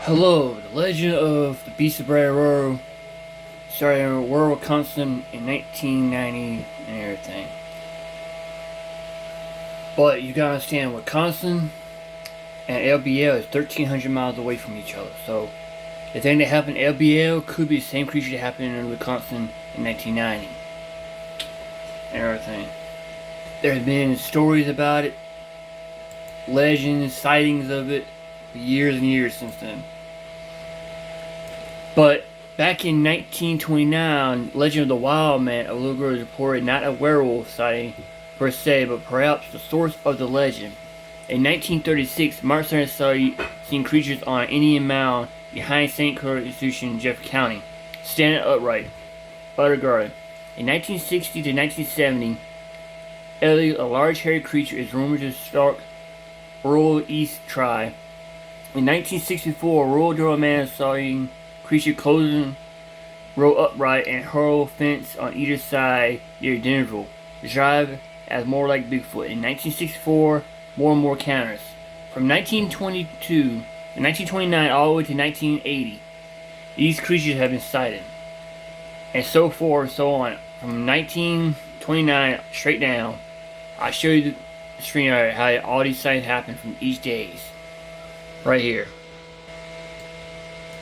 Hello, the legend of the Beast of Bray Road started in Aurora, Wisconsin in 1990 and everything. But you gotta understand, Wisconsin and LBL is 1,300 miles away from each other. So the thing that happened in LBL could be the same creature that happened in Wisconsin in 1990 and everything. There's been stories about it, legends, sightings of it, for years and years since then. But back in 1929, Legend of the Wild Man of Little Girl reported not a werewolf sighting per se, but perhaps the source of the legend. In 1936, Mark started seeing creatures on an Indian mound behind St. Clair Institution in Jeff County, standing upright, utterguarded. In 1960 to 1970, a large hairy creature is rumored to stalk rural East Tribe. In 1964, a rural Durham man saw creature closing row upright and hurl fence on either side near Denverville. Drive as more like Bigfoot. In 1964, more and more counters. From 1922 to 1929 all the way to 1980, these creatures have been sighted. And so forth, so on. From 1929 straight down, I'll show you the screen how all these sightings happen from each days. Right here.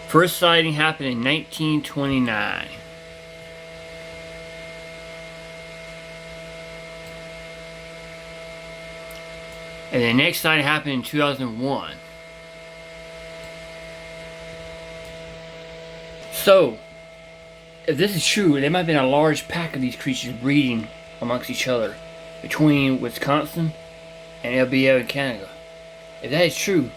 First sighting happened in 1929. And the next sighting happened in 2001. So, if this is true, there might have been a large pack of these creatures breeding amongst each other between Wisconsin and LBL in Canada. If that is true,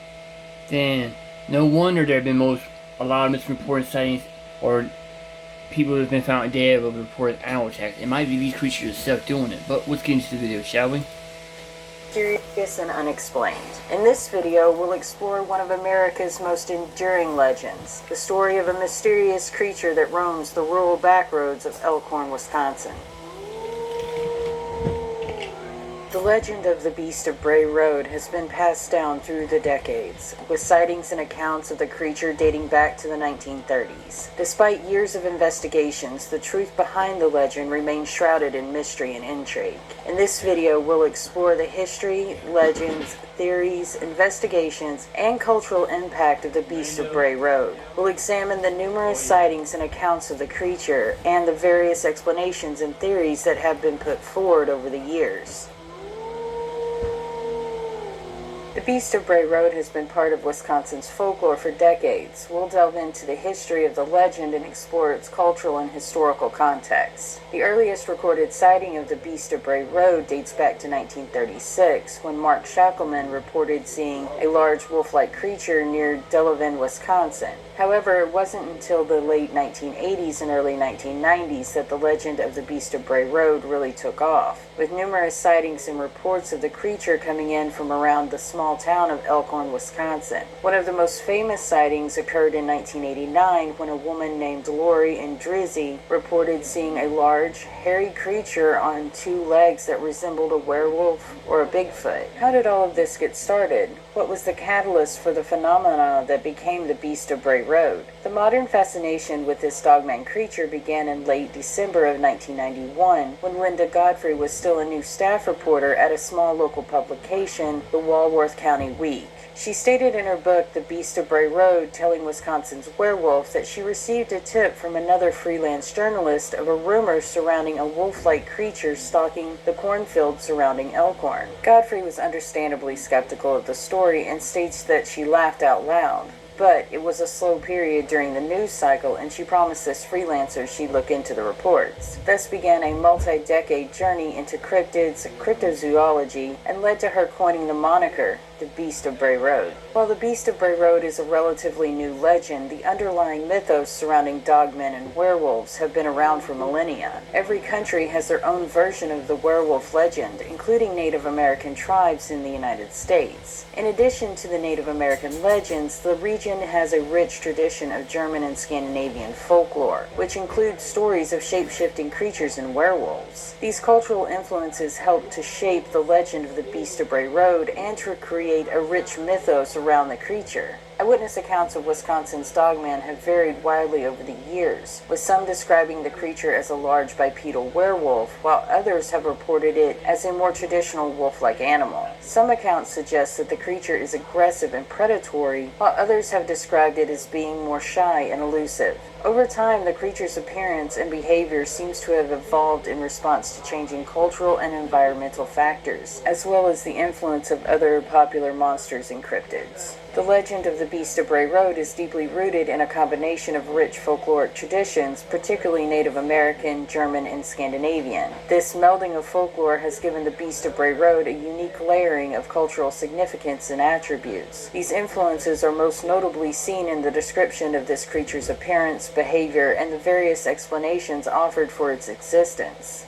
then no wonder there have been a lot of misreported sightings or people who have been found dead of reported animal attacks. It might be these creatures themselves doing it. But let's get into the video, shall we? Mysterious and unexplained. In this video, we'll explore one of America's most enduring legends, the story of a mysterious creature that roams the rural backroads of Elkhorn, Wisconsin. The legend of the Beast of Bray Road has been passed down through the decades, with sightings and accounts of the creature dating back to the 1930s. Despite years of investigations, the truth behind the legend remains shrouded in mystery and intrigue. In this video, we'll explore the history, legends, theories, investigations, and cultural impact of the Beast of Bray Road. We'll examine the numerous sightings and accounts of the creature, and the various explanations and theories that have been put forward over the years. The Beast of Bray Road has been part of Wisconsin's folklore for decades. We'll delve into the history of the legend and explore its cultural and historical context. The earliest recorded sighting of the Beast of Bray Road dates back to 1936, when Mark Shackelman reported seeing a large wolf-like creature near Delavan, Wisconsin. However, it wasn't until the late 1980s and early 1990s that the legend of the Beast of Bray Road really took off, with numerous sightings and reports of the creature coming in from around the small town of Elkhorn, Wisconsin. One of the most famous sightings occurred in 1989 when a woman named Lori Drizzy reported seeing a large, hairy creature on two legs that resembled a werewolf or a Bigfoot. How did all of this get started? What was the catalyst for the phenomena that became the Beast of Bray Road? The modern fascination with this dogman creature began in late December of 1991 when Linda Godfrey was still a new staff reporter at a small local publication, the Walworth County Week. She stated in her book, The Beast of Bray Road, Telling Wisconsin's Werewolf, that she received a tip from another freelance journalist of a rumor surrounding a wolf-like creature stalking the cornfield surrounding Elkhorn. Godfrey was understandably skeptical of the story and states that she laughed out loud. But it was a slow period during the news cycle, and she promised this freelancer she'd look into the reports. Thus began a multi-decade journey into cryptids, cryptozoology, and led to her coining the moniker, the Beast of Bray Road. While the Beast of Bray Road is a relatively new legend, the underlying mythos surrounding dogmen and werewolves have been around for millennia. Every country has their own version of the werewolf legend, including Native American tribes in the United States. In addition to the Native American legends, the region has a rich tradition of German and Scandinavian folklore, which includes stories of shape-shifting creatures and werewolves. These cultural influences help to shape the legend of the Beast of Bray Road and to create a rich mythos around the creature. Eyewitness accounts of Wisconsin's dogman have varied widely over the years, with some describing the creature as a large bipedal werewolf, while others have reported it as a more traditional wolf-like animal. Some accounts suggest that the creature is aggressive and predatory, while others have described it as being more shy and elusive. Over time, the creature's appearance and behavior seems to have evolved in response to changing cultural and environmental factors, as well as the influence of other popular monsters and cryptids. The legend of the Beast of Bray Road is deeply rooted in a combination of rich folkloric traditions, particularly Native American, German, and Scandinavian. This melding of folklore has given the Beast of Bray Road a unique layering of cultural significance and attributes. These influences are most notably seen in the description of this creature's appearance, behavior, and the various explanations offered for its existence.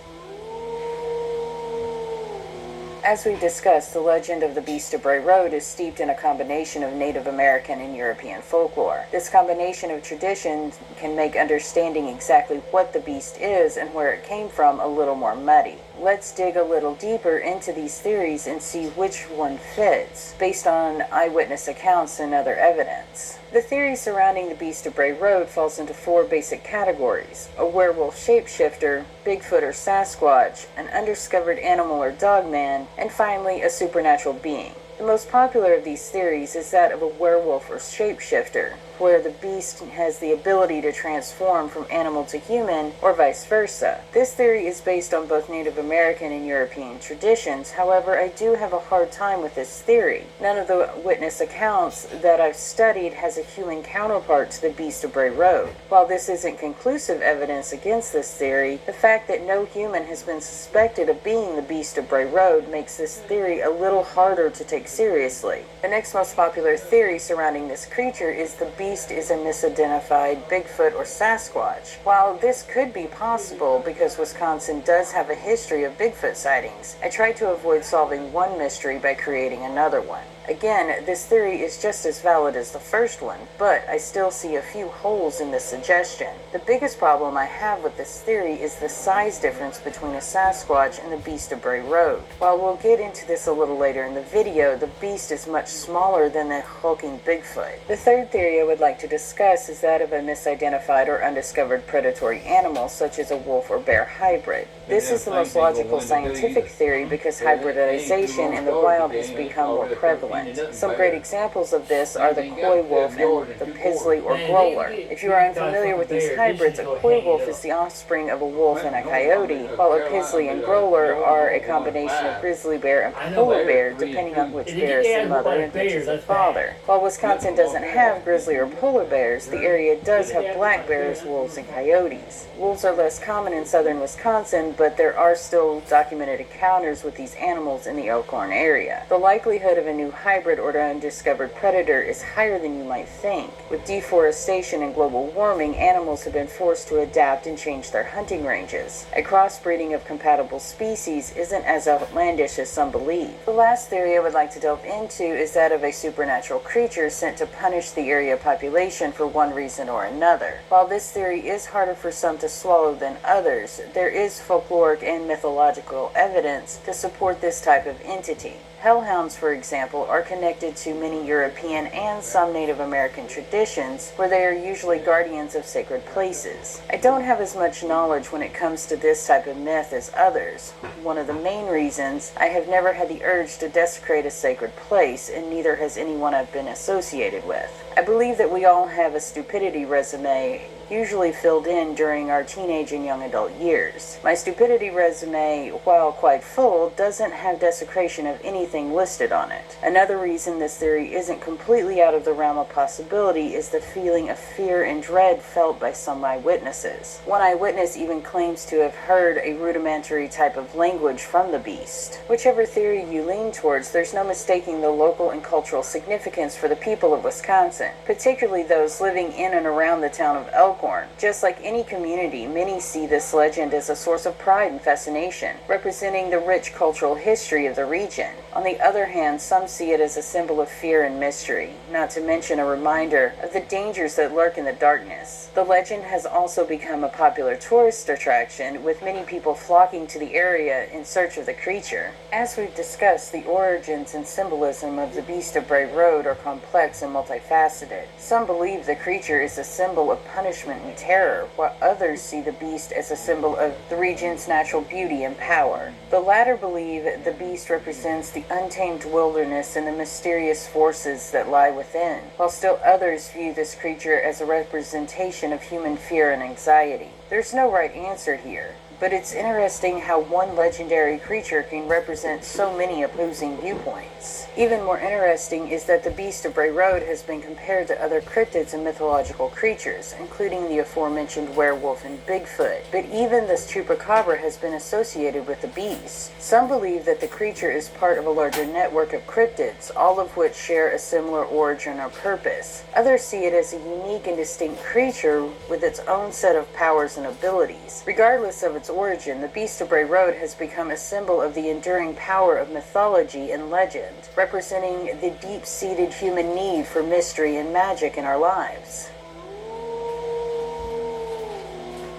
As we discussed, the legend of the Beast of Bray Road is steeped in a combination of Native American and European folklore. This combination of traditions can make understanding exactly what the beast is and where it came from a little more muddy. Let's dig a little deeper into these theories and see which one fits, based on eyewitness accounts and other evidence. The theory surrounding the Beast of Bray Road falls into 4 basic categories: a werewolf shapeshifter, Bigfoot or Sasquatch, an undiscovered animal or dogman, and finally a supernatural being. The most popular of these theories is that of a werewolf or shapeshifter, where the beast has the ability to transform from animal to human, or vice versa. This theory is based on both Native American and European traditions. However, I do have a hard time with this theory. None of the witness accounts that I've studied has a human counterpart to the Beast of Bray Road. While this isn't conclusive evidence against this theory, the fact that no human has been suspected of being the Beast of Bray Road makes this theory a little harder to take seriously. The next most popular theory surrounding this creature is the beast is a misidentified Bigfoot or Sasquatch. While this could be possible because Wisconsin does have a history of Bigfoot sightings, I tried to avoid solving one mystery by creating another one. Again, this theory is just as valid as the first one, but I still see a few holes in this suggestion. The biggest problem I have with this theory is the size difference between a Sasquatch and the Beast of Bray Road. While we'll get into this a little later in the video, the beast is much smaller than the hulking Bigfoot. The third theory I would like to discuss is that of a misidentified or undiscovered predatory animal, such as a wolf or bear hybrid. This is the most logical scientific theory because hybridization in the wild has become more prevalent. Some great examples of this are the coy wolf and the pizzly or growler. If you are unfamiliar with these hybrids, a coy wolf is the offspring of a wolf and a coyote, while a pizzly and growler are a combination of grizzly bear and polar bear, depending on which bear is the mother and which is the father. While Wisconsin doesn't have grizzly or polar bears, the area does have black bears, wolves, and coyotes. Wolves are less common in southern Wisconsin, but there are still documented encounters with these animals in the Elkhorn area. The likelihood of a new hybrid or undiscovered predator is higher than you might think. With deforestation and global warming, animals have been forced to adapt and change their hunting ranges. A crossbreeding of compatible species isn't as outlandish as some believe. The last theory I would like to delve into is that of a supernatural creature sent to punish the area population for one reason or another. While this theory is harder for some to swallow than others, there is folkloric and mythological evidence to support this type of entity. Hellhounds, for example, are connected to many European and some Native American traditions, where they are usually guardians of sacred places. I don't have as much knowledge when it comes to this type of myth as others. One of the main reasons, I have never had the urge to desecrate a sacred place, and neither has anyone I've been associated with. I believe that we all have a stupidity resume, usually filled in during our teenage and young adult years. My stupidity resume, while quite full, doesn't have desecration of anything listed on it. Another reason this theory isn't completely out of the realm of possibility is the feeling of fear and dread felt by some eyewitnesses. One eyewitness even claims to have heard a rudimentary type of language from the beast. Whichever theory you lean towards, there's no mistaking the local and cultural significance for the people of Wisconsin, particularly those living in and around the town of Elkhorn. Just like any community, many see this legend as a source of pride and fascination, representing the rich cultural history of the region. On the other hand, some see it as a symbol of fear and mystery, not to mention a reminder of the dangers that lurk in the darkness. The legend has also become a popular tourist attraction, with many people flocking to the area in search of the creature. As we've discussed, the origins and symbolism of the Beast of Bray Road are complex and multifaceted. multifaceted. Some believe the creature is a symbol of punishment and terror, while others see the beast as a symbol of the region's natural beauty and power. The latter believe the beast represents the untamed wilderness and the mysterious forces that lie within, while still others view this creature as a representation of human fear and anxiety. There's no right answer here, but it's interesting how one legendary creature can represent so many opposing viewpoints. Even more interesting is that the Beast of Bray Road has been compared to other cryptids and mythological creatures, including the aforementioned werewolf and Bigfoot, but even this chupacabra has been associated with the beast. Some believe that the creature is part of a larger network of cryptids, all of which share a similar origin or purpose. Others see it as a unique and distinct creature with its own set of powers and abilities. Regardless of its origin, the Beast of Bray Road has become a symbol of the enduring power of mythology and legend, representing the deep-seated human need for mystery and magic in our lives.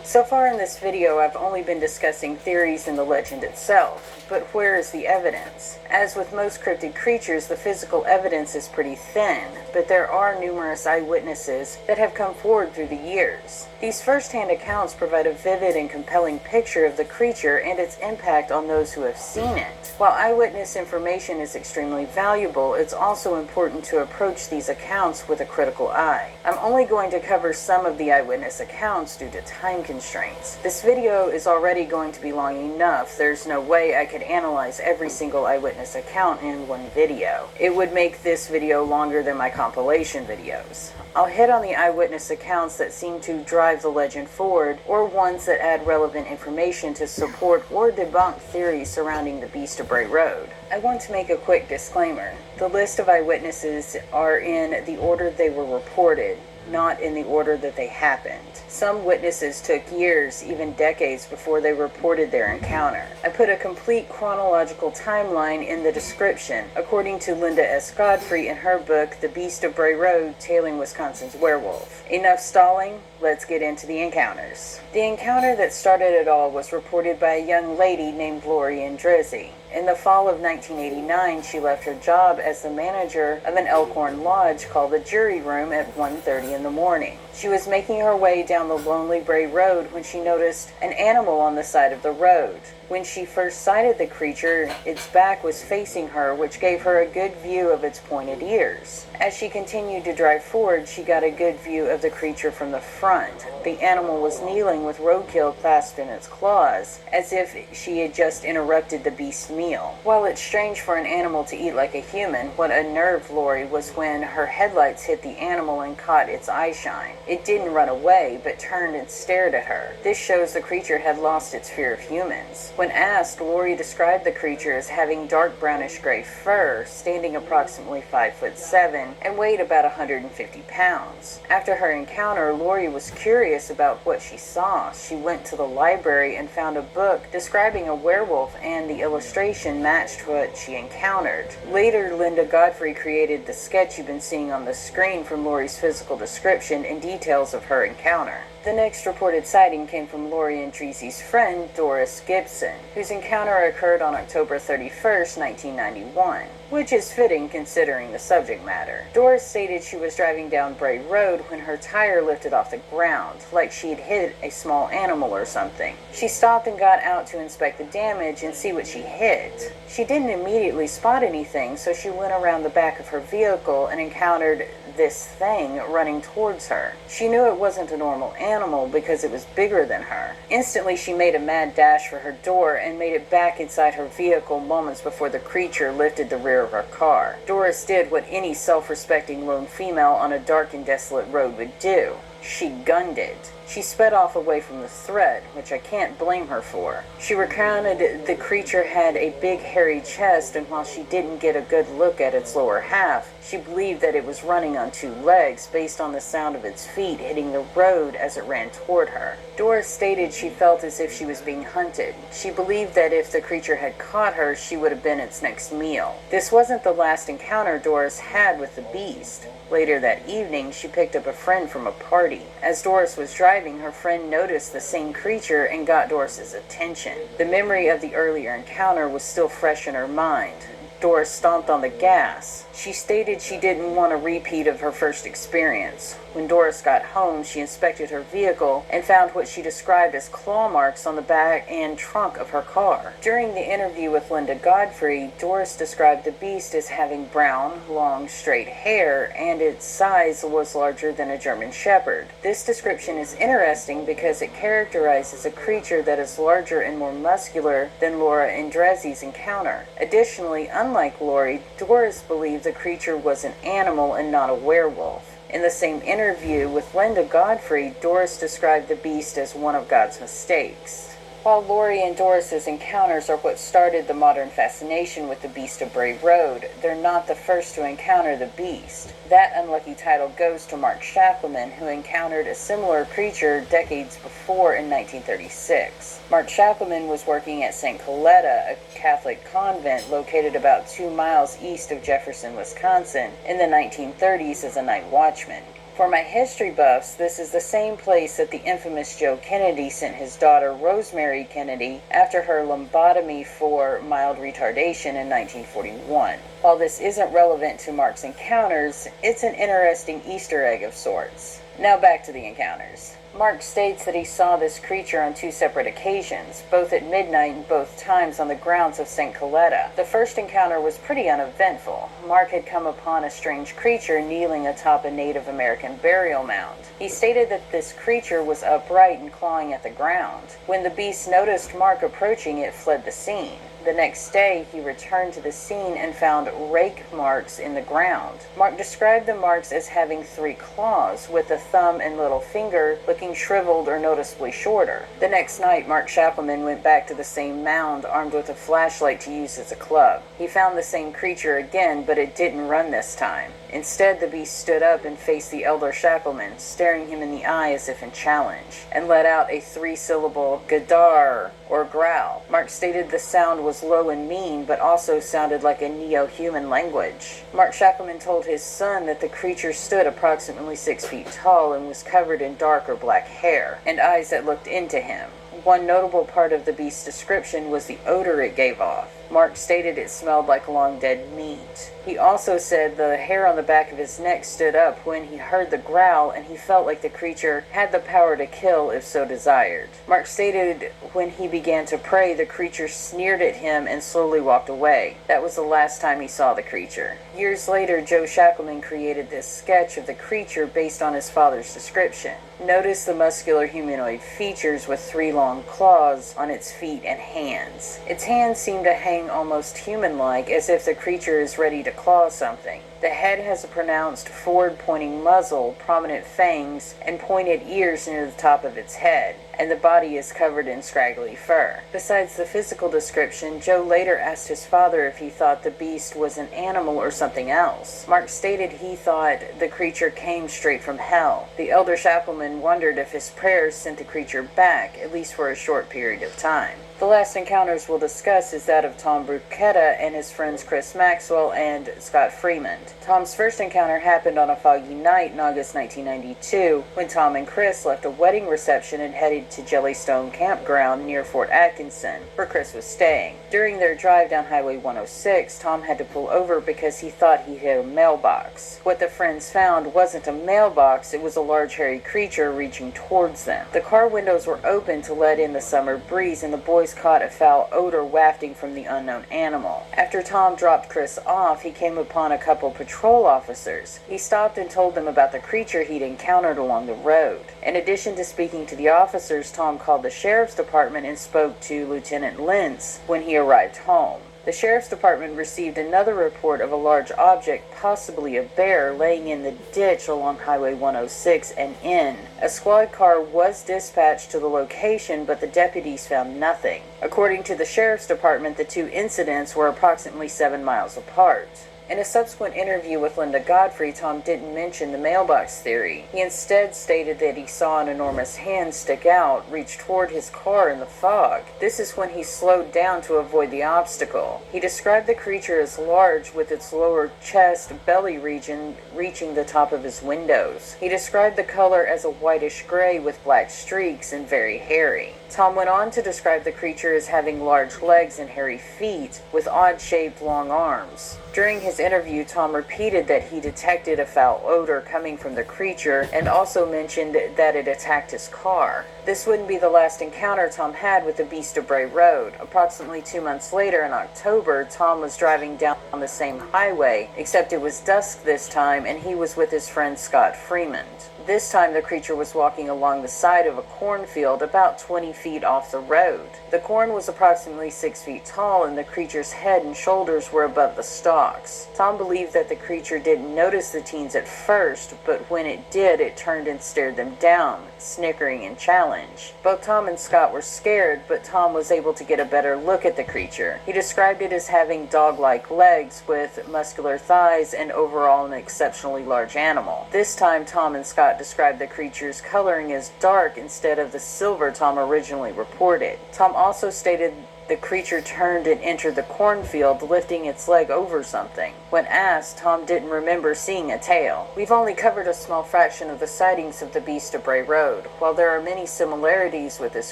So far in this video, I've only been discussing theories and the legend itself, but where is the evidence? As with most cryptid creatures, the physical evidence is pretty thin, but there are numerous eyewitnesses that have come forward through the years. These first-hand accounts provide a vivid and compelling picture of the creature and its impact on those who have seen it. While eyewitness information is extremely valuable, it's also important to approach these accounts with a critical eye. I'm only going to cover some of the eyewitness accounts due to time constraints. This video is already going to be long enough. There's no way I could analyze every single eyewitness account in one video. It would make this video longer than my compilation videos. I'll hit on the eyewitness accounts that seem to drive the legend forward, or ones that add relevant information to support or debunk theories surrounding the Beast of Bray Road. I want to make a quick disclaimer. The list of eyewitnesses are in the order they were reported, not in the order that they happened. Some witnesses took years, even decades, before they reported their encounter. I put a complete chronological timeline in the description, according to Linda S. Godfrey in her book, The Beast of Bray Road, Tailing Wisconsin's Werewolf. Enough stalling, let's get into the encounters. The encounter that started it all was reported by a young lady named Lori Andrezzi. In the fall of 1989, she left her job as the manager of an Elkhorn lodge called the Jury Room at 1:30 in the morning. She was making her way down the lonely Bray Road when she noticed an animal on the side of the road. When she first sighted the creature, its back was facing her, which gave her a good view of its pointed ears. As she continued to drive forward, she got a good view of the creature from the front. The animal was kneeling with roadkill clasped in its claws, as if she had just interrupted the beast's meal. While it's strange for an animal to eat like a human, what unnerved Lori was when her headlights hit the animal and caught its eye shine. It didn't run away, but turned and stared at her. This shows the creature had lost its fear of humans. When asked, Lori described the creature as having dark brownish gray fur, standing approximately 5'7", and weighed about 150 pounds. After her encounter, Lori was curious about what she saw. She went to the library and found a book describing a werewolf, and the illustration matched what she encountered. Later, Linda Godfrey created the sketch you've been seeing on the screen from Lori's physical description and details of her encounter. The next reported sighting came from Lori Andrezzi's friend, Doris Gibson, whose encounter occurred on October 31st, 1991, which is fitting considering the subject matter. Doris stated she was driving down Bray Road when her tire lifted off the ground, like she had hit a small animal or something. She stopped and got out to inspect the damage and see what she hit. She didn't immediately spot anything, so she went around the back of her vehicle and encountered this thing running towards her. She knew it wasn't a normal animal because it was bigger than her. Instantly, she made a mad dash for her door and made it back inside her vehicle moments before the creature lifted the rear of her car. Doris did what any self-respecting lone female on a dark and desolate road would do. She gunned it. She sped off away from the threat, which I can't blame her for. She recounted the creature had a big hairy chest, and while she didn't get a good look at its lower half, she believed that it was running on two legs based on the sound of its feet hitting the road as it ran toward her. Doris stated she felt as if she was being hunted. She believed that if the creature had caught her, she would have been its next meal. This wasn't the last encounter Doris had with the beast. Later that evening, she picked up a friend from a party. As Doris was driving, her friend noticed the same creature and got Doris's attention. The memory of the earlier encounter was still fresh in her mind. Doris stomped on the gas. She stated she didn't want a repeat of her first experience. When Doris got home, she inspected her vehicle and found what she described as claw marks on the back and trunk of her car. During the interview with Linda Godfrey, Doris described the beast as having brown, long, straight hair, and its size was larger than a German Shepherd. This description is interesting because it characterizes a creature that is larger and more muscular than Laura Andrezzi's encounter. Additionally, unlike Lori, Doris believed the creature was an animal and not a werewolf. In the same interview with Linda Godfrey, Doris described the beast as one of God's mistakes. While Lori and Doris's encounters are what started the modern fascination with the Beast of Bray Road, they're not the first to encounter the beast. That unlucky title goes to Mark Shackelman, who encountered a similar creature decades before in 1936. Mark Shackelman was working at St. Coletta, a Catholic convent located about 2 miles east of Jefferson, Wisconsin, in the 1930s as a night watchman. For my history buffs, this is the same place that the infamous Joe Kennedy sent his daughter Rosemary Kennedy after her lobotomy for mild retardation in 1941. While this isn't relevant to Mark's encounters, it's an interesting Easter egg of sorts. Now back to the encounters. Mark states that he saw this creature on 2 separate occasions, both at midnight and both times on the grounds of St. Coletta. The first encounter was pretty uneventful. Mark had come upon a strange creature kneeling atop a Native American burial mound. He stated that this creature was upright and clawing at the ground. When the beast noticed Mark approaching, it fled the scene. The next day, he returned to the scene and found rake marks in the ground. Mark described the marks as having 3 claws, with the thumb and little finger looking shriveled or noticeably shorter. The next night, Mark Shackelman went back to the same mound, armed with a flashlight to use as a club. He found the same creature again, but it didn't run this time. Instead, the beast stood up and faced the elder Shackelman, staring him in the eye as if in challenge, and let out a 3-syllable gadar, or growl. Mark stated the sound was low and mean, but also sounded like a neo-human language. Mark Shackelman told his son that the creature stood approximately 6 feet tall and was covered in dark or black hair, and eyes that looked into him. One notable part of the beast's description was the odor it gave off. Mark stated it smelled like long dead meat. He also said the hair on the back of his neck stood up when he heard the growl, and he felt like the creature had the power to kill if so desired. Mark stated when he began to pray, the creature sneered at him and slowly walked away. That was the last time he saw the creature. Years later, Joe Shackelman created this sketch of the creature based on his father's description. Notice the muscular humanoid features with 3 long claws on its feet and hands. Its hands seem to hang almost human-like, as if the creature is ready to claw something. The head has a pronounced forward-pointing muzzle, prominent fangs, and pointed ears near the top of its head, and the body is covered in scraggly fur. Besides the physical description, Joe later asked his father if he thought the beast was an animal or something else. Mark stated he thought the creature came straight from hell. The elder Shackelman wondered if his prayers sent the creature back, at least for a short period of time. The last encounters we'll discuss is that of Tom Bruchetta and his friends Chris Maxwell and Scott Fremond. Tom's first encounter happened on a foggy night in August 1992 when Tom and Chris left a wedding reception and headed to Jellystone Campground near Fort Atkinson, where Chris was staying. During their drive down Highway 106, Tom had to pull over because he thought he hit a mailbox. What the friends found wasn't a mailbox, it was a large hairy creature reaching towards them. The car windows were open to let in the summer breeze, and the boys caught a foul odor wafting from the unknown animal. After Tom dropped Chris off, he came upon a couple patrol officers. He stopped and told them about the creature he'd encountered along the road. In addition to speaking to the officers, Tom called the sheriff's department and spoke to Lieutenant Lentz when he arrived home. The sheriff's department received another report of a large object, possibly a bear, laying in the ditch along Highway 106 and in. A squad car was dispatched to the location, but the deputies found nothing. According to the sheriff's department, the 2 incidents were approximately 7 miles apart. In a subsequent interview with Linda Godfrey, Tom didn't mention the mailbox theory. He instead stated that he saw an enormous hand stick out, reach toward his car in the fog. This is when he slowed down to avoid the obstacle. He described the creature as large, with its lower chest, belly region reaching the top of his windows. He described the color as a whitish gray with black streaks and very hairy. Tom went on to describe the creature as having large legs and hairy feet with odd-shaped long arms. During his interview, Tom repeated that he detected a foul odor coming from the creature and also mentioned that it attacked his car. This wouldn't be the last encounter Tom had with the Beast of Bray Road. Approximately 2 months later, in October, Tom was driving down the same highway, except it was dusk this time and he was with his friend Scott Freeman. This time the creature was walking along the side of a cornfield about 20 feet off the road. The corn was approximately 6 feet tall and the creature's head and shoulders were above the stalks. Tom believed that the creature didn't notice the teens at first, but when it did, it turned and stared them down, snickering in challenge. Both Tom and Scott were scared, but Tom was able to get a better look at the creature. He described it as having dog-like legs with muscular thighs and overall an exceptionally large animal. This time Tom and Scott described the creature's coloring as dark instead of the silver Tom originally reported. Tom also stated the creature turned and entered the cornfield, lifting its leg over something. When asked, Tom didn't remember seeing a tail. We've only covered a small fraction of the sightings of the Beast of Bray Road. While there are many similarities with this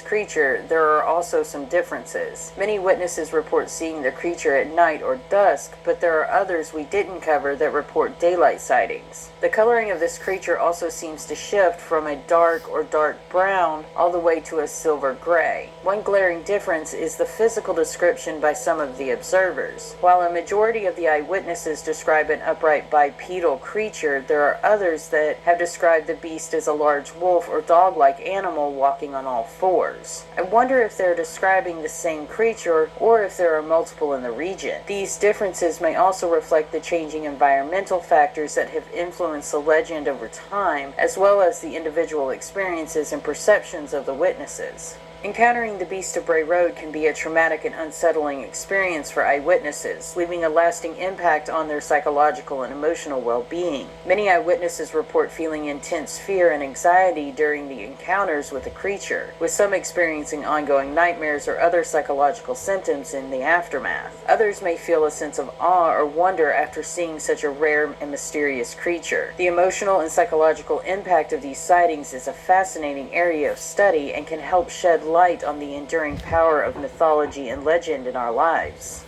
creature, there are also some differences. Many witnesses report seeing the creature at night or dusk, but there are others we didn't cover that report daylight sightings. The coloring of this creature also seems to shift from a dark or dark brown all the way to a silver gray. One glaring difference is the physical description by some of the observers. While a majority of the eyewitnesses describe an upright bipedal creature, there are others that have described the beast as a large wolf or dog-like animal walking on all fours. I wonder if they're describing the same creature or if there are multiple in the region. These differences may also reflect the changing environmental factors that have influenced the legend over time, as well as the individual experiences and perceptions of the witnesses. Encountering the Beast of Bray Road can be a traumatic and unsettling experience for eyewitnesses, leaving a lasting impact on their psychological and emotional well-being. Many eyewitnesses report feeling intense fear and anxiety during the encounters with the creature, with some experiencing ongoing nightmares or other psychological symptoms in the aftermath. Others may feel a sense of awe or wonder after seeing such a rare and mysterious creature. The emotional and psychological impact of these sightings is a fascinating area of study and can help shed light on the enduring power of mythology and legend in our lives.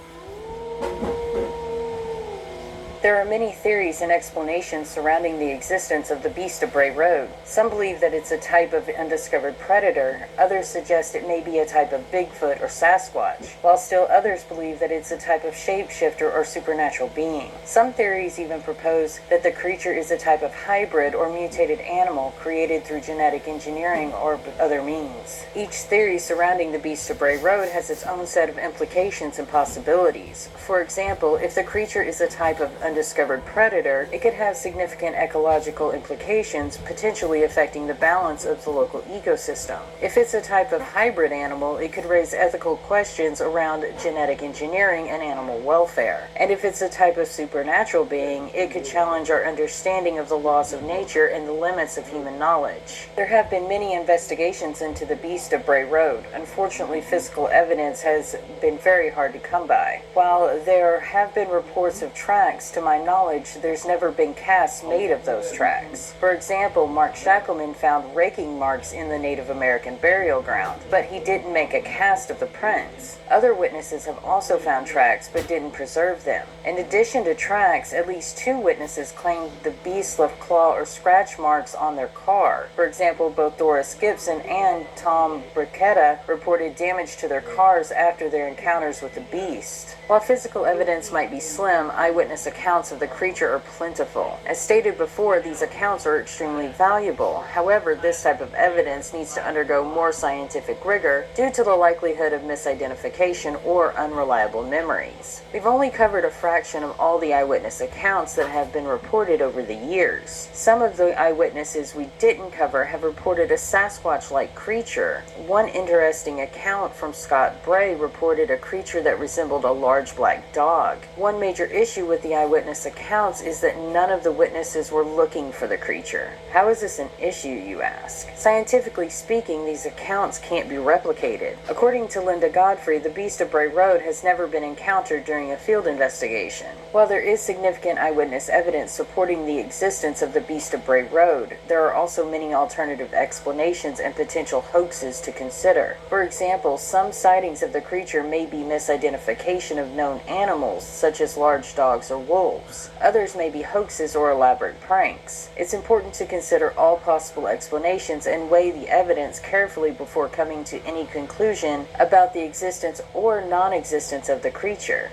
There are many theories and explanations surrounding the existence of the Beast of Bray Road. Some believe that it's a type of undiscovered predator, others suggest it may be a type of Bigfoot or Sasquatch, while still others believe that it's a type of shapeshifter or supernatural being. Some theories even propose that the creature is a type of hybrid or mutated animal created through genetic engineering or other means. Each theory surrounding the Beast of Bray Road has its own set of implications and possibilities. For example, if the creature is a type of undiscovered predator, it could have significant ecological implications, potentially affecting the balance of the local ecosystem. If it's a type of hybrid animal, it could raise ethical questions around genetic engineering and animal welfare. And if it's a type of supernatural being, it could challenge our understanding of the laws of nature and the limits of human knowledge. There have been many investigations into the Beast of Bray Road. Unfortunately, physical evidence has been very hard to come by. While there have been reports of tracks, to my knowledge, there's never been casts made of those tracks. For example, Mark Shackleman found raking marks in the Native American burial ground, but he didn't make a cast of the prints. Other witnesses have also found tracks, but didn't preserve them. In addition to tracks, at least 2 witnesses claimed the beast left claw or scratch marks on their car. For example, both Doris Gibson and Tom Bricketta reported damage to their cars after their encounters with the beast. While physical evidence might be slim, eyewitness accounts of the creature are plentiful. As stated before, these accounts are extremely valuable. However, this type of evidence needs to undergo more scientific rigor due to the likelihood of misidentification or unreliable memories. We've only covered a fraction of all the eyewitness accounts that have been reported over the years. Some of the eyewitnesses we didn't cover have reported a Sasquatch-like creature. One interesting account from Scott Bray reported a creature that resembled a large black dog. One major issue with the eyewitness eyewitness accounts is that none of the witnesses were looking for the creature. How is this an issue, you ask? Scientifically speaking, these accounts can't be replicated. According to Linda Godfrey, the Beast of Bray Road has never been encountered during a field investigation. While there is significant eyewitness evidence supporting the existence of the Beast of Bray Road, there are also many alternative explanations and potential hoaxes to consider. For example, some sightings of the creature may be misidentification of known animals, such as large dogs or wolves. Others may be hoaxes or elaborate pranks. It's important to consider all possible explanations and weigh the evidence carefully before coming to any conclusion about the existence or non-existence of the creature.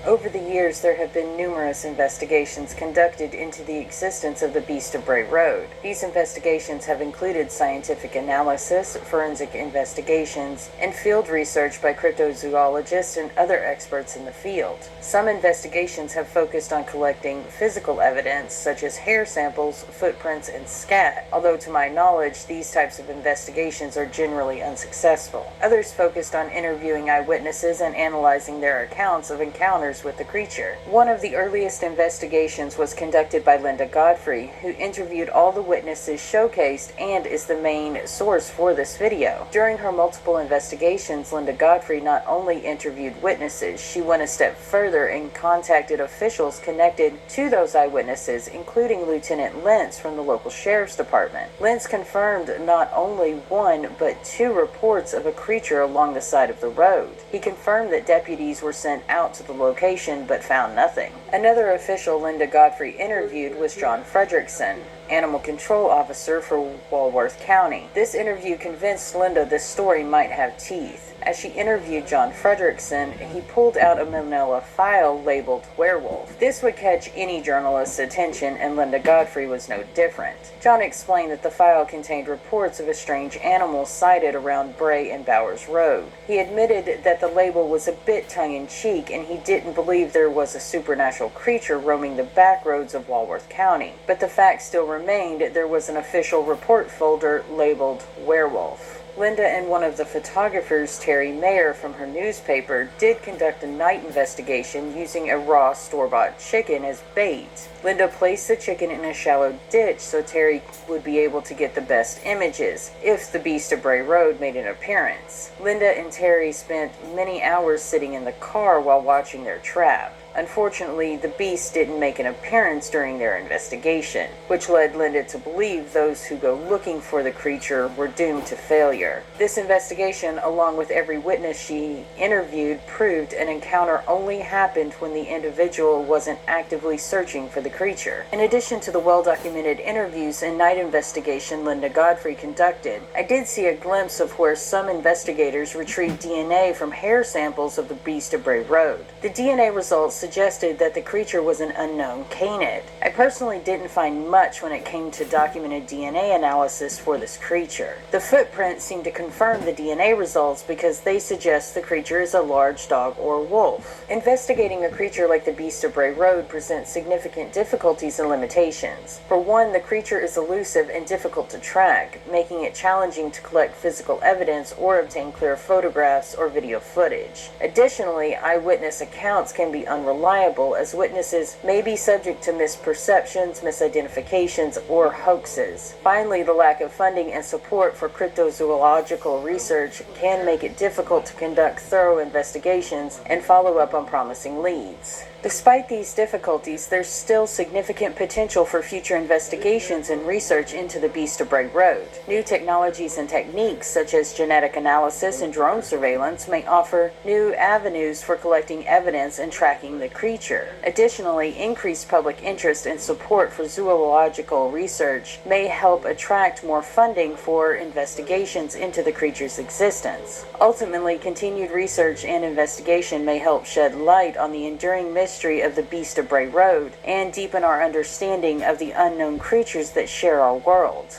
Over the years, there have been numerous investigations conducted into the existence of the Beast of Bray Road. These investigations have included scientific analysis, forensic investigations, and field research by cryptozoologists and other experts in the field. Some investigations have focused on collecting physical evidence, such as hair samples, footprints, and scat, although to my knowledge, these types of investigations are generally unsuccessful. Others focused on interviewing eyewitnesses and analyzing their accounts of encounters with the creature. One of the earliest investigations was conducted by Linda Godfrey, who interviewed all the witnesses showcased and is the main source for this video. During her multiple investigations, Linda Godfrey not only interviewed witnesses, she went a step further and contacted officials connected to those eyewitnesses, including Lieutenant Lentz from the local sheriff's department. Lentz confirmed not only one but two reports of a creature along the side of the road. He confirmed that deputies were sent out to the location but found nothing. Another official Linda Godfrey interviewed was John Fredrickson, animal control officer for Walworth County. This interview convinced Linda this story might have teeth. As she interviewed John Fredrickson, he pulled out a manila file labeled werewolf. This would catch any journalist's attention, and Linda Godfrey was no different. John explained that the file contained reports of a strange animal sighted around Bray and Bowers Road. He admitted that the label was a bit tongue-in-cheek, and he didn't believe there was a supernatural creature roaming the back roads of Walworth County. But the fact still remained, there was an official report folder labeled werewolf. Linda and one of the photographers, Terry Mayer from her newspaper, did conduct a night investigation using a raw store-bought chicken as bait. Linda placed the chicken in a shallow ditch so Terry would be able to get the best images if the Beast of Bray Road made an appearance. Linda and Terry spent many hours sitting in the car while watching their trap. Unfortunately, the beast didn't make an appearance during their investigation, which led Linda to believe those who go looking for the creature were doomed to failure. This investigation, along with every witness she interviewed, proved an encounter only happened when the individual wasn't actively searching for the creature. In addition to the well-documented interviews and night investigation Linda Godfrey conducted, I did see a glimpse of where some investigators retrieved DNA from hair samples of the Beast of Bray Road. The DNA results suggested that the creature was an unknown canid. I personally didn't find much when it came to documented DNA analysis for this creature. The footprints seem to confirm the DNA results because they suggest the creature is a large dog or wolf. Investigating a creature like the Beast of Bray Road presents significant difficulties and limitations. For one, the creature is elusive and difficult to track, making it challenging to collect physical evidence or obtain clear photographs or video footage. Additionally, eyewitness accounts can be unreliable as witnesses may be subject to misperceptions, misidentifications, or hoaxes. Finally, the lack of funding and support for cryptozoological research can make it difficult to conduct thorough investigations and follow up on promising leads. Despite these difficulties, there's still significant potential for future investigations and research into the Beast of Bray Road. New technologies and techniques such as genetic analysis and drone surveillance may offer new avenues for collecting evidence and tracking the creature. Additionally, increased public interest and support for zoological research may help attract more funding for investigations into the creature's existence. Ultimately, continued research and investigation may help shed light on the enduring mystery of the Beast of Bray Road and deepen our understanding of the unknown creatures that share our world.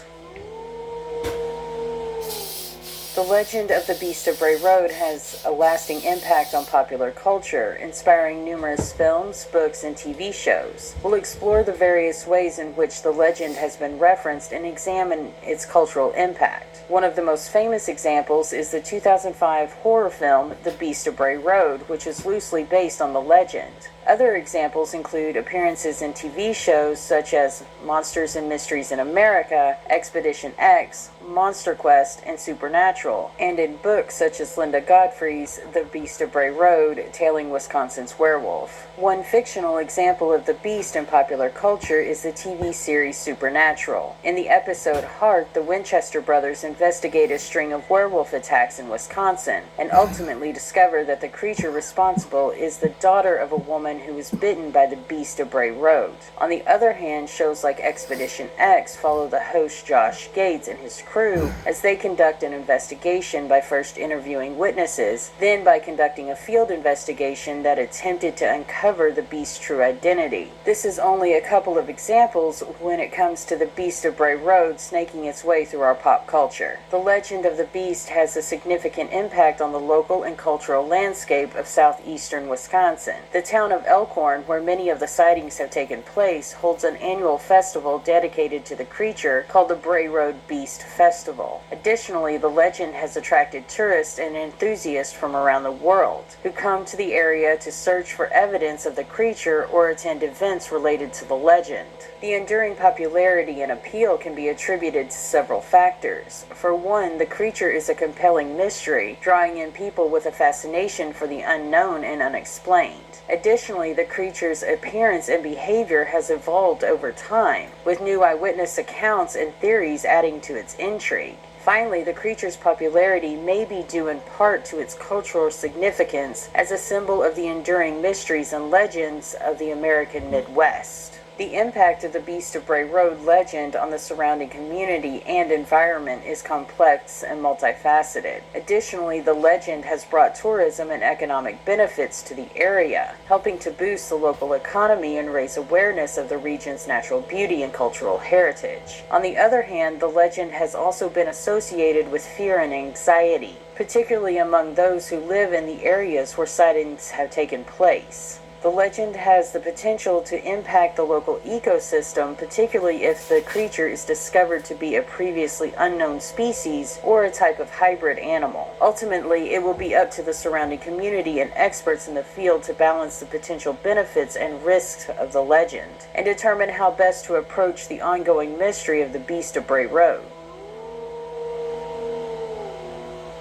The legend of the Beast of Bray Road has a lasting impact on popular culture, inspiring numerous films, books, and TV shows. We'll explore the various ways in which the legend has been referenced and examine its cultural impact. One of the most famous examples is the 2005 horror film The Beast of Bray Road, which is loosely based on the legend. Other examples include appearances in TV shows such as Monsters and Mysteries in America, Expedition X, Monster Quest, and Supernatural, and in books such as Linda Godfrey's The Beast of Bray Road, Tailing Wisconsin's Werewolf. One fictional example of the beast in popular culture is the TV series Supernatural. In the episode Heart, the Winchester brothers investigate a string of werewolf attacks in Wisconsin, and ultimately discover that the creature responsible is the daughter of a woman who was bitten by the Beast of Bray Road. On the other hand, shows like Expedition X follow the host Josh Gates and his crew as they conduct an investigation by first interviewing witnesses, then by conducting a field investigation that attempted to uncover the beast's true identity. This is only a couple of examples when it comes to the Beast of Bray Road snaking its way through our pop culture. The legend of the beast has a significant impact on the local and cultural landscape of southeastern Wisconsin. The town of Elkhorn, where many of the sightings have taken place, holds an annual festival dedicated to the creature called the Bray Road Beast Festival. Additionally, the legend has attracted tourists and enthusiasts from around the world who come to the area to search for evidence of the creature or attend events related to the legend. The enduring popularity and appeal can be attributed to several factors. For one, the creature is a compelling mystery, drawing in people with a fascination for the unknown and unexplained. Additionally, the creature's appearance and behavior has evolved over time, with new eyewitness accounts and theories adding to its intrigue. Finally, the creature's popularity may be due in part to its cultural significance as a symbol of the enduring mysteries and legends of the American Midwest. The impact of the Beast of Bray Road legend on the surrounding community and environment is complex and multifaceted. Additionally, the legend has brought tourism and economic benefits to the area, helping to boost the local economy and raise awareness of the region's natural beauty and cultural heritage. On the other hand, the legend has also been associated with fear and anxiety, particularly among those who live in the areas where sightings have taken place. The legend has the potential to impact the local ecosystem, particularly if the creature is discovered to be a previously unknown species or a type of hybrid animal. Ultimately, it will be up to the surrounding community and experts in the field to balance the potential benefits and risks of the legend, and determine how best to approach the ongoing mystery of the Beast of Bray Road.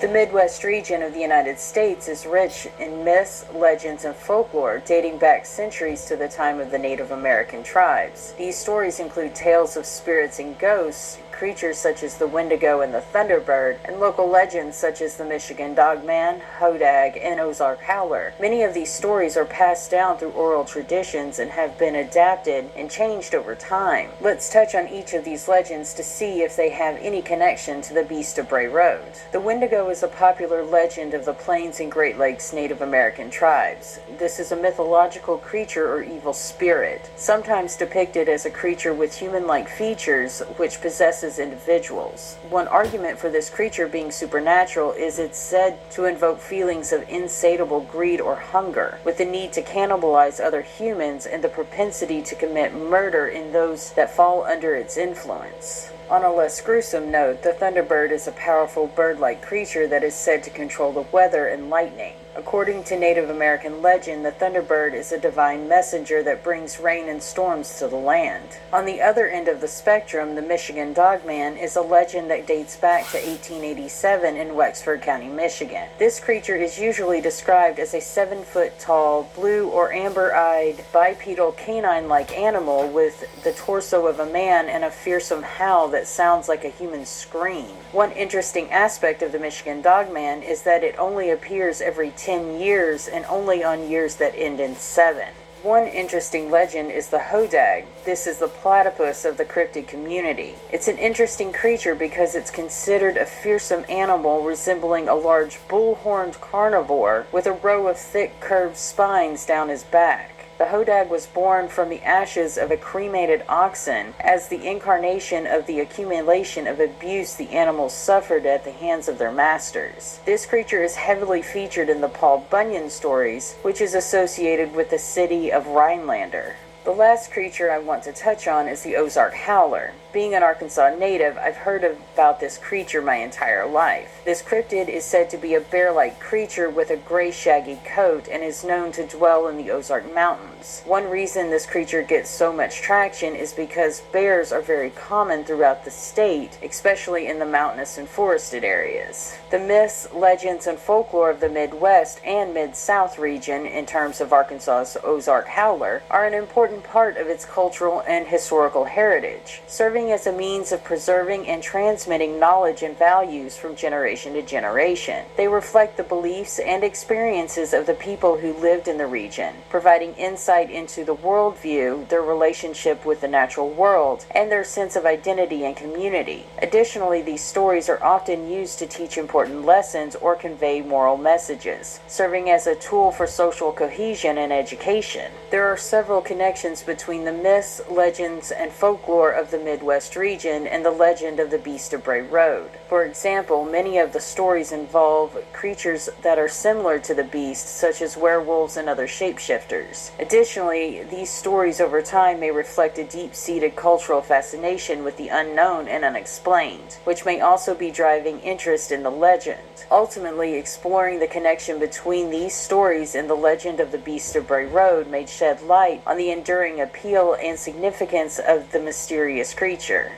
The Midwest region of the United States is rich in myths, legends, and folklore dating back centuries to the time of the Native American tribes. These stories include tales of spirits and ghosts, creatures such as the Wendigo and the Thunderbird, and local legends such as the Michigan Dogman, Hodag, and Ozark Howler. Many of these stories are passed down through oral traditions and have been adapted and changed over time. Let's touch on each of these legends to see if they have any connection to the Beast of Bray Road. The Wendigo is a popular legend of the Plains and Great Lakes Native American tribes. This is a mythological creature or evil spirit, sometimes depicted as a creature with human-like features which possesses individuals. One argument for this creature being supernatural is it's said to invoke feelings of insatiable greed or hunger, with the need to cannibalize other humans and the propensity to commit murder in those that fall under its influence. On a less gruesome note, the Thunderbird is a powerful bird-like creature that is said to control the weather and lightning. According to Native American legend, the Thunderbird is a divine messenger that brings rain and storms to the land. On the other end of the spectrum, the Michigan Dogman is a legend that dates back to 1887 in Wexford County, Michigan. This creature is usually described as a 7-foot-tall, blue or amber-eyed, bipedal canine-like animal with the torso of a man and a fearsome howl that sounds like a human scream. One interesting aspect of the Michigan Dogman is that it only appears every 10 years and only on years that end in 7. One interesting legend is the Hodag. This is the platypus of the cryptid community. It's an interesting creature because it's considered a fearsome animal resembling a large bull-horned carnivore with a row of thick curved spines down his back. The hodag was born from the ashes of a cremated oxen as the incarnation of the accumulation of abuse the animals suffered at the hands of their masters. This creature is heavily featured in the Paul Bunyan stories, which is associated with the city of Rhinelander. The last creature I want to touch on is the Ozark Howler. Being an Arkansas native, I've heard about this creature my entire life. This cryptid is said to be a bear-like creature with a gray shaggy coat and is known to dwell in the Ozark Mountains. One reason this creature gets so much traction is because bears are very common throughout the state, especially in the mountainous and forested areas. The myths, legends, and folklore of the Midwest and Mid-South region, in terms of Arkansas's Ozark Howler, are an important part of its cultural and historical heritage, serving as a means of preserving and transmitting knowledge and values from generation to generation. They reflect the beliefs and experiences of the people who lived in the region, providing insight into the worldview, their relationship with the natural world, and their sense of identity and community. Additionally, these stories are often used to teach important lessons or convey moral messages, serving as a tool for social cohesion and education. There are several connections between the myths, legends, and folklore of the Midwest region and the legend of the Beast of Bray Road. For example, many of the stories involve creatures that are similar to the beast, such as werewolves and other shapeshifters. Additionally, these stories over time may reflect a deep-seated cultural fascination with the unknown and unexplained, which may also be driving interest in the legend. Ultimately, exploring the connection between these stories and the legend of the Beast of Bray Road may shed light on the enduring appeal and significance of the mysterious creature.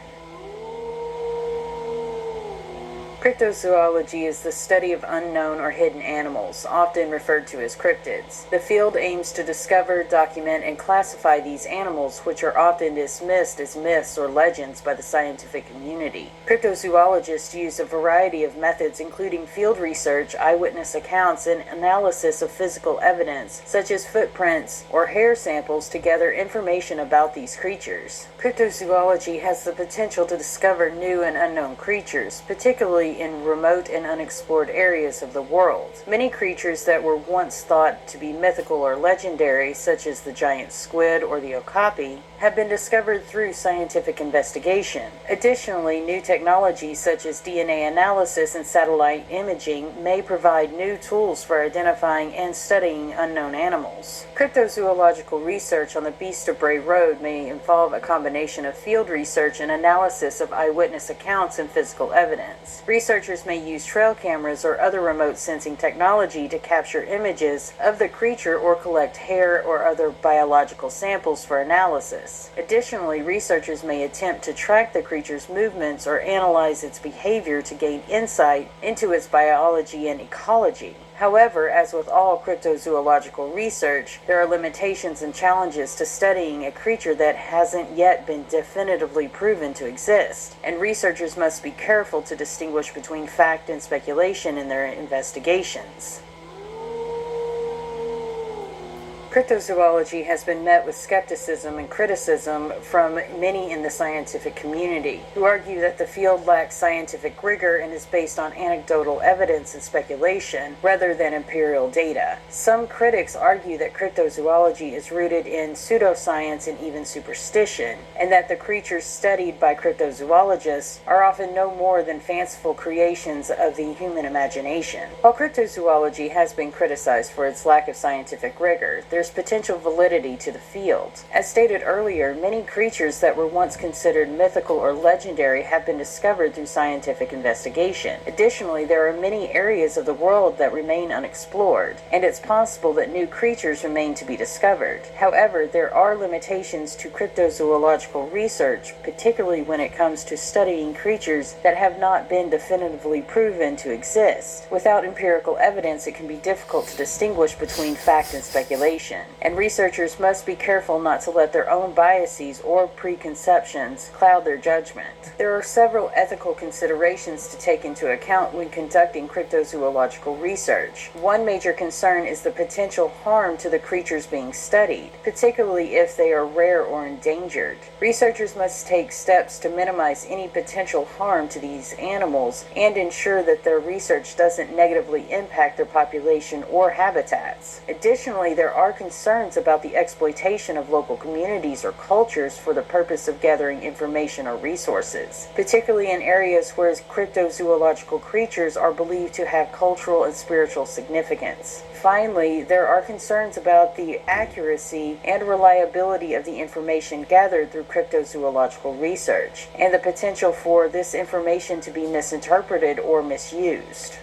Cryptozoology is the study of unknown or hidden animals, often referred to as cryptids. The field aims to discover, document, and classify these animals, which are often dismissed as myths or legends by the scientific community. Cryptozoologists use a variety of methods, including field research, eyewitness accounts, and analysis of physical evidence, such as footprints or hair samples, to gather information about these creatures. Cryptozoology has the potential to discover new and unknown creatures, particularly in remote and unexplored areas of the world. Many creatures that were once thought to be mythical or legendary, such as the giant squid or the okapi, have been discovered through scientific investigation. Additionally, new technologies such as DNA analysis and satellite imaging may provide new tools for identifying and studying unknown animals. Cryptozoological research on the Beast of Bray Road may involve a combination of field research and analysis of eyewitness accounts and physical evidence. Researchers may use trail cameras or other remote sensing technology to capture images of the creature or collect hair or other biological samples for analysis. Additionally, researchers may attempt to track the creature's movements or analyze its behavior to gain insight into its biology and ecology. However, as with all cryptozoological research, there are limitations and challenges to studying a creature that hasn't yet been definitively proven to exist, and researchers must be careful to distinguish between fact and speculation in their investigations. Cryptozoology has been met with skepticism and criticism from many in the scientific community, who argue that the field lacks scientific rigor and is based on anecdotal evidence and speculation rather than empirical data. Some critics argue that cryptozoology is rooted in pseudoscience and even superstition, and that the creatures studied by cryptozoologists are often no more than fanciful creations of the human imagination. While cryptozoology has been criticized for its lack of scientific rigor, there's potential validity to the field. As stated earlier, many creatures that were once considered mythical or legendary have been discovered through scientific investigation. Additionally, there are many areas of the world that remain unexplored, and it's possible that new creatures remain to be discovered. However, there are limitations to cryptozoological research, particularly when it comes to studying creatures that have not been definitively proven to exist. Without empirical evidence, it can be difficult to distinguish between fact and speculation, and researchers must be careful not to let their own biases or preconceptions cloud their judgment. There are several ethical considerations to take into account when conducting cryptozoological research. One major concern is the potential harm to the creatures being studied, particularly if they are rare or endangered. Researchers must take steps to minimize any potential harm to these animals and ensure that their research doesn't negatively impact their population or habitats. Additionally, there are concerns about the exploitation of local communities or cultures for the purpose of gathering information or resources, particularly in areas where cryptozoological creatures are believed to have cultural and spiritual significance. Finally, there are concerns about the accuracy and reliability of the information gathered through cryptozoological research, and the potential for this information to be misinterpreted or misused.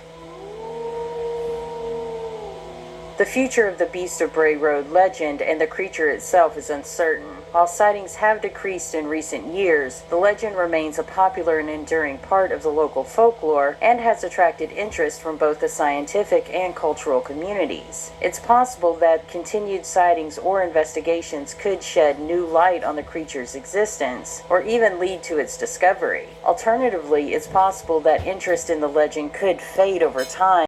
The future of the Beast of Bray Road legend and the creature itself is uncertain. While sightings have decreased in recent years, the legend remains a popular and enduring part of the local folklore and has attracted interest from both the scientific and cultural communities. It's possible that continued sightings or investigations could shed new light on the creature's existence, or even lead to its discovery. Alternatively, it's possible that interest in the legend could fade over time.